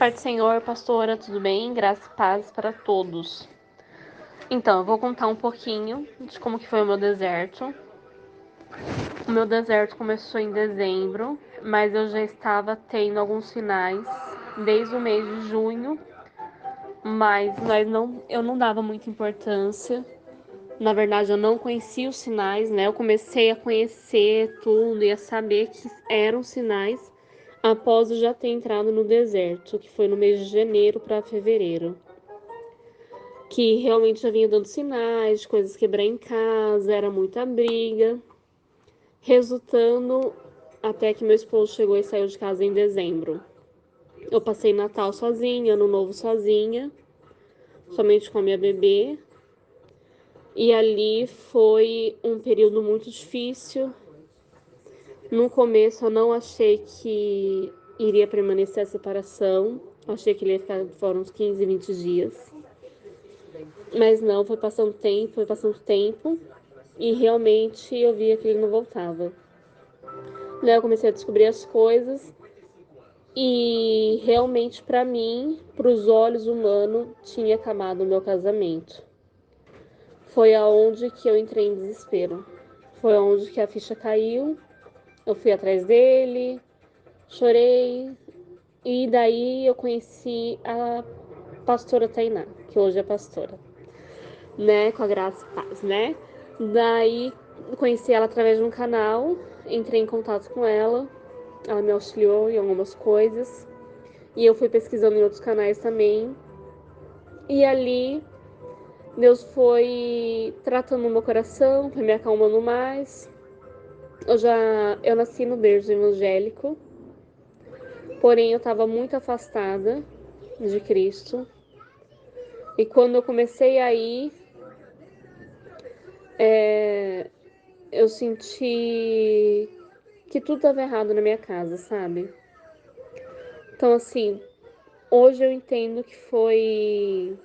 Pai do Senhor, pastora, tudo bem? Graça e paz para todos. Então, eu vou contar um pouquinho de como que foi o meu deserto. O meu deserto começou em dezembro, mas eu já estava tendo alguns sinais desde o mês de junho, mas eu não dava muita importância. Na verdade, eu não conhecia os sinais, né? Eu comecei a conhecer tudo e a saber que eram sinais após eu já ter entrado no deserto, que foi no mês de janeiro para fevereiro. Que realmente já vinha dando sinais de coisas quebrar em casa, era muita briga, resultando até que meu esposo chegou e saiu de casa em dezembro. Eu passei Natal sozinha, Ano Novo sozinha, somente com a minha bebê. E ali foi um período muito difícil. No começo eu não achei que iria permanecer a separação. Achei que ele ia ficar fora uns 15, 20 dias. Mas não, foi passando tempo. E realmente eu via que ele não voltava. Daí eu comecei a descobrir as coisas. E realmente para mim, para os olhos humanos, tinha acabado o meu casamento. Foi aonde que eu entrei em desespero. Foi aonde que a ficha caiu. Eu fui atrás dele, chorei. E daí eu conheci a pastora Tainá, que hoje é pastora, né? Com a graça e paz, né? Daí conheci ela através de um canal, entrei em contato com ela, ela me auxiliou em algumas coisas. E eu fui pesquisando em outros canais também. E ali Deus foi tratando o meu coração, foi me acalmando mais. Eu nasci no berço evangélico, porém eu estava muito afastada de Cristo. E quando eu comecei a ir, eu senti que tudo estava errado na minha casa, sabe? Então, assim, hoje eu entendo que foi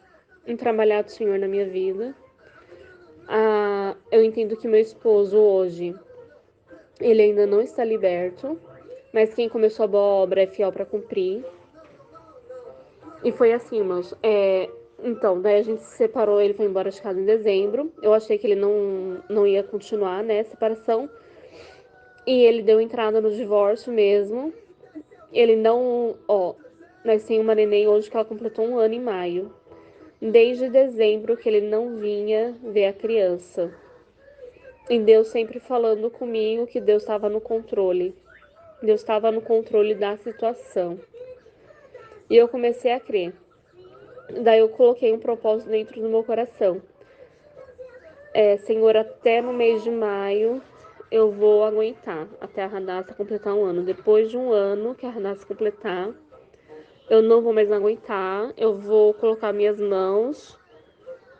um trabalhar do Senhor na minha vida. Eu entendo que meu esposo hoje, ele ainda não está liberto, mas quem começou a boa obra é fiel para cumprir. E foi assim, irmãos. Então, daí a gente se separou, ele foi embora de casa em dezembro. Eu achei que ele não ia continuar, né, a separação. E ele deu entrada no divórcio mesmo. Ele não, nós temos uma neném hoje que ela completou 1 ano em maio. Desde dezembro que ele não vinha ver a criança. E Deus sempre falando comigo que Deus estava no controle. Deus estava no controle da situação. E eu comecei a crer. Daí eu coloquei um propósito dentro do meu coração. Senhor, até no mês de maio eu vou aguentar até a Radassa completar 1 ano. Depois de 1 ano que a Radassa completar, eu não vou mais aguentar. Eu vou colocar minhas mãos.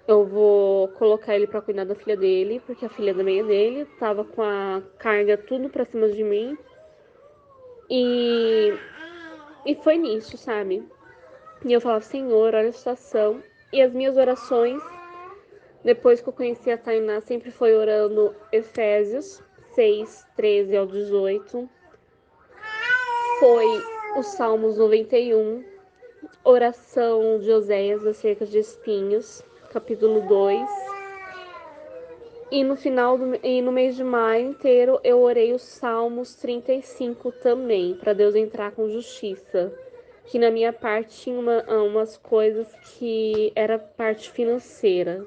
Eu vou colocar ele para cuidar da filha dele, porque a filha também é dele. Tava com a carga tudo pra cima de mim. E, e foi nisso, sabe? E eu falava, Senhor, olha a situação. E as minhas orações, depois que eu conheci a Tainá, sempre foi orando Efésios 6, 13 ao 18. Foi os Salmos 91, oração de Oséias acerca de espinhos, capítulo 2. E no mês de maio inteiro eu orei os Salmos 35 também, para Deus entrar com justiça. Que na minha parte tinha umas coisas que era parte financeira,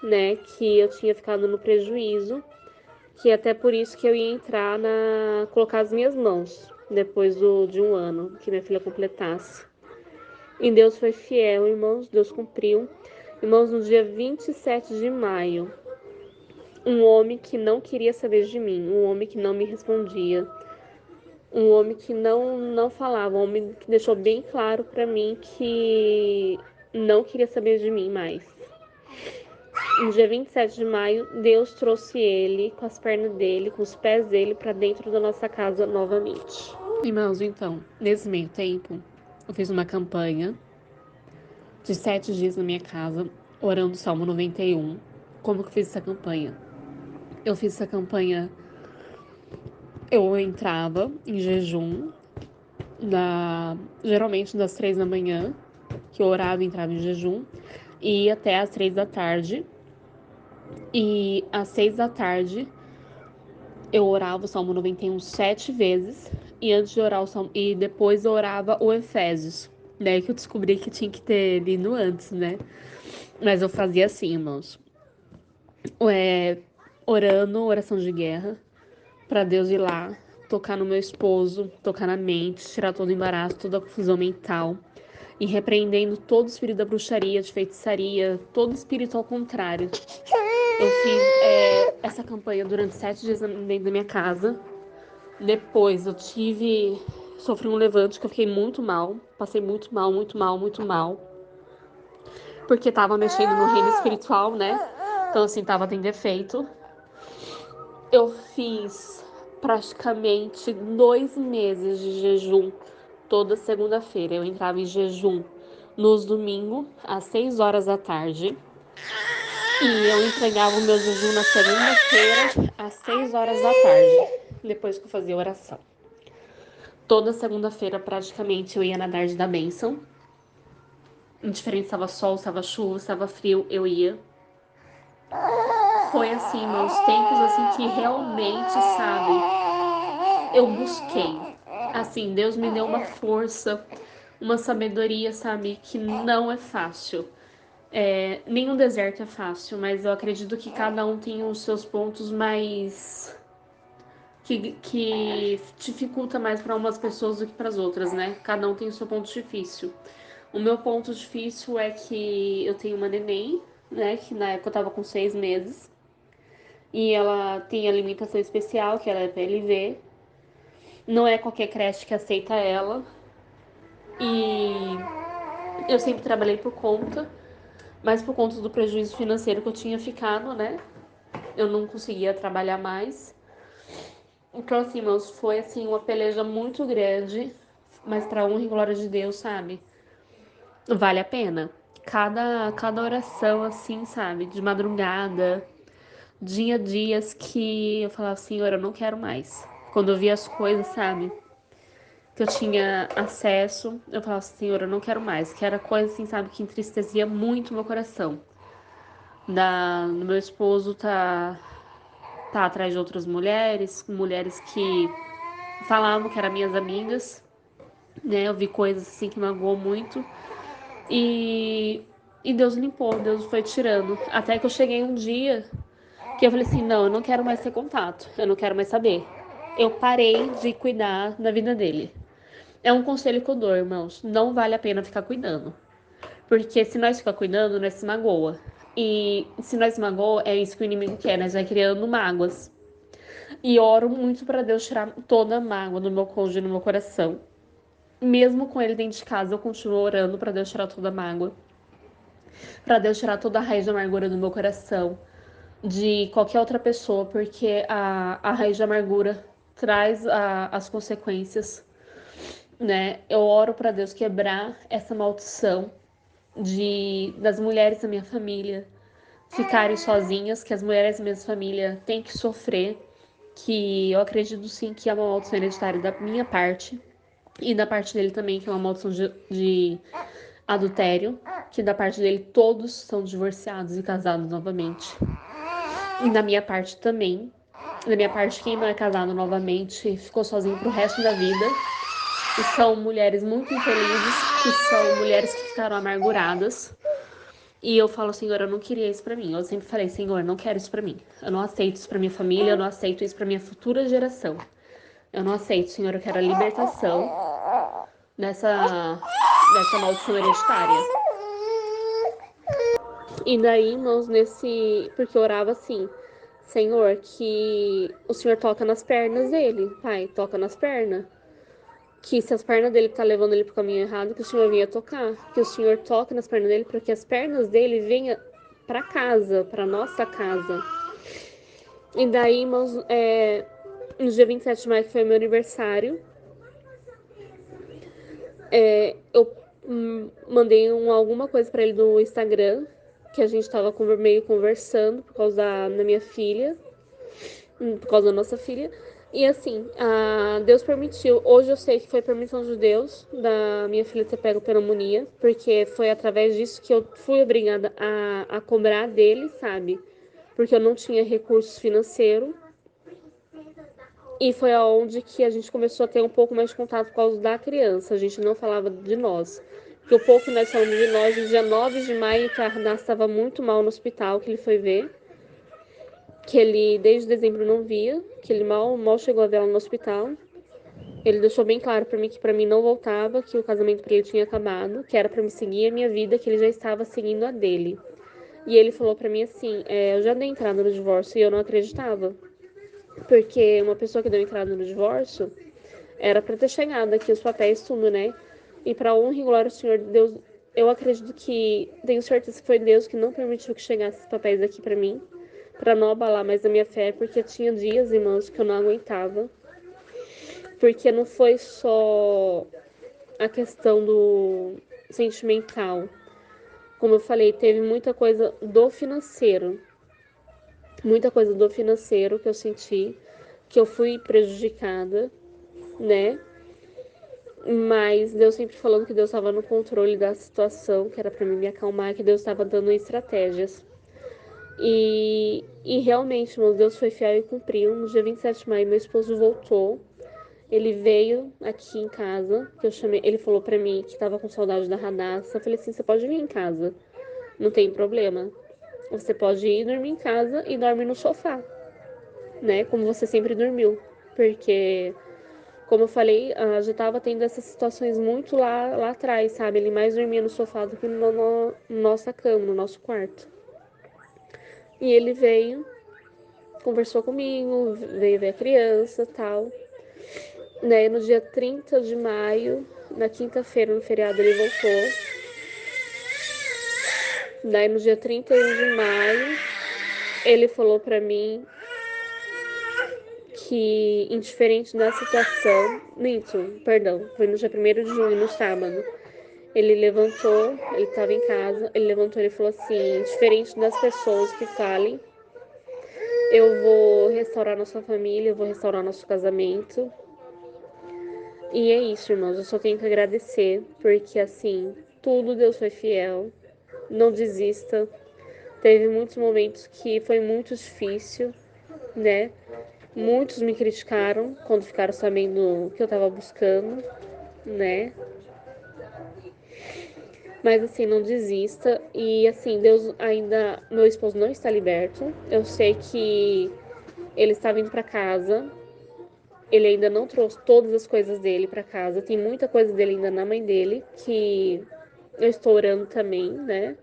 né? Que eu tinha ficado no prejuízo, que até por isso que eu ia colocar as minhas mãos, depois de 1 ano, que minha filha completasse. E Deus foi fiel, irmãos, Deus cumpriu. Irmãos, no dia 27 de maio, um homem que não queria saber de mim, um homem que não me respondia, um homem que não falava, um homem que deixou bem claro para mim que não queria saber de mim mais. No dia 27 de maio, Deus trouxe ele com as pernas dele, com os pés dele para dentro da nossa casa novamente. Irmãos, então, nesse meio tempo, eu fiz uma campanha de 7 dias na minha casa, orando o Salmo 91. Como que eu fiz essa campanha? Eu fiz essa campanha, eu entrava em jejum, geralmente das 3 da manhã, que eu orava e entrava em jejum, e ia até às 3 da tarde. E às 6 da tarde eu orava o Salmo 91 7 vezes, e antes de orar o Salmo, e depois eu orava o Efésios. Daí que eu descobri que tinha que ter lido antes, né? Mas eu fazia assim, irmãos. É, orando, oração de guerra, pra Deus ir lá, tocar no meu esposo, tocar na mente, tirar todo o embaraço, toda a confusão mental, e repreendendo todo espírito da bruxaria, de feitiçaria, todo espírito ao contrário. Eu fiz essa campanha durante 7 dias dentro da minha casa. Depois eu sofri um levante que eu fiquei muito mal, passei muito mal, muito mal, muito mal, porque tava mexendo no reino espiritual, né? Então assim, tava tendo efeito. Eu fiz praticamente 2 meses de jejum toda segunda-feira. Eu entrava em jejum nos domingos, às 6 horas da tarde. E eu entregava o meu jejum na segunda-feira, às 6 horas da tarde, depois que eu fazia oração. Toda segunda-feira, praticamente, eu ia na tarde da bênção. Indiferente se estava sol, se estava chuva, se estava frio, eu ia. Foi assim, meus tempos, assim, que realmente, sabe, eu busquei. Assim, Deus me deu uma força, uma sabedoria, sabe, que não é fácil. Nenhum deserto é fácil, mas eu acredito que cada um tem os seus pontos mais que dificulta mais para umas pessoas do que para as outras, né? Cada um tem o seu ponto difícil. O meu ponto difícil é que eu tenho uma neném, né? Que na época eu tava com 6 meses. E ela tem alimentação especial, que ela é PLV. Não é qualquer creche que aceita ela. E eu sempre trabalhei por conta, mas por conta do prejuízo financeiro que eu tinha ficado, né? Eu não conseguia trabalhar mais. Então, assim, meus, foi assim uma peleja muito grande, mas pra honra e glória de Deus, sabe? Vale a pena. Cada oração, assim, sabe? De madrugada, tinha dias que eu falava, Senhor, eu não quero mais. Quando eu via as coisas, sabe? Que eu tinha acesso, eu falava, Senhor, eu não quero mais. Que era coisa, assim, sabe? Que entristecia muito o meu coração. Do meu esposo tá atrás de outras mulheres, mulheres que falavam que eram minhas amigas, né? Eu vi coisas assim que magoou muito. E, e Deus limpou, Deus foi tirando. Até que eu cheguei um dia que eu falei assim, não, eu não quero mais ter contato, eu não quero mais saber. Eu parei de cuidar da vida dele. É um conselho que eu dou, irmãos. Não vale a pena ficar cuidando. Porque se nós ficar cuidando, nós se magoa. E se nós se magoa, é isso que o inimigo quer, nós vai criando mágoas. E oro muito para Deus tirar toda a mágoa do meu cônjuge no meu coração. Mesmo com ele dentro de casa, eu continuo orando para Deus tirar toda a mágoa. Para Deus tirar toda a raiz de amargura do meu coração. De qualquer outra pessoa, porque a raiz de amargura traz as consequências, né? Eu oro para Deus quebrar essa maldição das mulheres da minha família ficarem sozinhas, que as mulheres da minha família têm que sofrer, que eu acredito sim que é uma maldição hereditária da minha parte e da parte dele também, que é uma maldição de adultério, que da parte dele todos são divorciados e casados novamente. E da minha parte também. Da minha parte, quem não é casado novamente ficou sozinho pro resto da vida. E são mulheres muito infelizes, que são mulheres que ficaram amarguradas. E eu falo, Senhor, eu não queria isso pra mim. Eu sempre falei, Senhor, eu não quero isso pra mim. Eu não aceito isso pra minha família, eu não aceito isso pra minha futura geração. Eu não aceito, Senhor, eu quero a libertação dessa maldição hereditária. E daí, irmãos, porque eu orava assim, Senhor, que o Senhor toca nas pernas dele, Pai, toca nas pernas. Que se as pernas dele tá levando ele pro caminho errado, que o Senhor venha tocar. Que o Senhor toque nas pernas dele, para que as pernas dele venham pra casa, pra nossa casa. E daí, irmãos, no dia 27 de maio, que foi meu aniversário, eu mandei alguma coisa pra ele no Instagram, que a gente tava meio conversando por causa da minha filha, por causa da nossa filha. E assim, Deus permitiu. Hoje eu sei que foi permissão de Deus da minha filha ter pego pneumonia, porque foi através disso que eu fui obrigada a cobrar dele, sabe? Porque eu não tinha recursos financeiros. E foi aonde que a gente começou a ter um pouco mais de contato por causa da criança. A gente não falava de nós. Porque o pouco que nós falamos de nós, no dia 9 de maio, que a Arnaz estava muito mal no hospital, que ele foi ver. Que ele, desde dezembro, não via. Que ele mal chegou a ver ela no hospital. Ele deixou bem claro pra mim que pra mim não voltava, que o casamento pra ele tinha acabado, que era pra me seguir a minha vida, que ele já estava seguindo a dele. E ele falou pra mim assim, eu já dei entrada no divórcio e eu não acreditava. Porque uma pessoa que deu entrada no divórcio era pra ter chegado aqui os papéis tudo, né? E pra honra e glória ao Senhor Deus, eu acredito que, tenho certeza que foi Deus que não permitiu que chegasse esses papéis aqui pra mim, pra não abalar mais a minha fé, porque tinha dias, irmãos, que eu não aguentava. Porque não foi só a questão do sentimental. Como eu falei, teve muita coisa do financeiro que eu senti, que eu fui prejudicada, né? Mas Deus sempre falando que Deus estava no controle da situação, que era para mim me acalmar, que Deus estava dando estratégias. E realmente, irmãos, Deus foi fiel e cumpriu. No dia 27 de maio, meu esposo voltou. Ele veio aqui em casa, que eu chamei, ele falou pra mim que tava com saudade da Radassa. Eu falei assim, você pode vir em casa, não tem problema. Você pode ir dormir em casa e dorme no sofá, né? Como você sempre dormiu. Porque, como eu falei, já tava tendo essas situações muito lá atrás, sabe? Ele mais dormia no sofá do que no nossa cama, no nosso quarto. E ele veio, conversou comigo, veio ver a criança e tal. Né, no dia 30 de maio, na quinta-feira, no feriado, ele voltou. Daí, no dia 31 de maio, ele falou pra mim que, indiferente da situação, minto, perdão, foi no dia 1º de junho, no sábado. Ele levantou, ele estava em casa, ele levantou e falou assim, diferente das pessoas que falem, eu vou restaurar nossa família, eu vou restaurar nosso casamento. E é isso, irmãos, eu só tenho que agradecer, porque assim, tudo Deus foi fiel, não desista. Teve muitos momentos que foi muito difícil, né? Muitos me criticaram quando ficaram sabendo o que eu tava buscando, né? Mas assim, não desista. E assim, Deus ainda. Meu esposo não está liberto. Eu sei que ele está vindo pra casa. Ele ainda não trouxe todas as coisas dele pra casa. Tem muita coisa dele ainda na mãe dele, que eu estou orando também, né?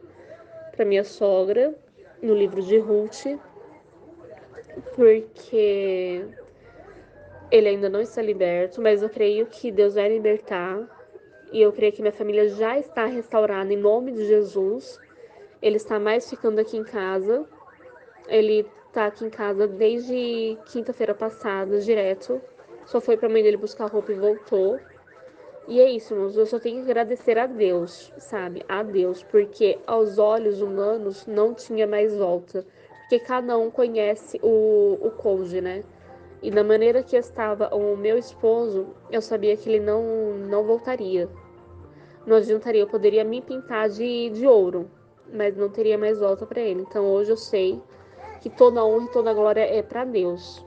Pra minha sogra, no livro de Ruth. Porque ele ainda não está liberto, mas eu creio que Deus vai libertar. E eu creio que minha família já está restaurada em nome de Jesus. Ele está mais ficando aqui em casa. Ele está aqui em casa desde quinta-feira passada, direto. Só foi para a mãe dele buscar roupa e voltou. E é isso, irmãos. Eu só tenho que agradecer a Deus, sabe? A Deus, porque aos olhos humanos não tinha mais volta. Porque cada um conhece o cônjuge, né? E da maneira que estava o meu esposo, eu sabia que ele não voltaria. Não adiantaria, eu poderia me pintar de ouro, mas não teria mais volta para ele. Então hoje eu sei que toda honra e toda glória é para Deus.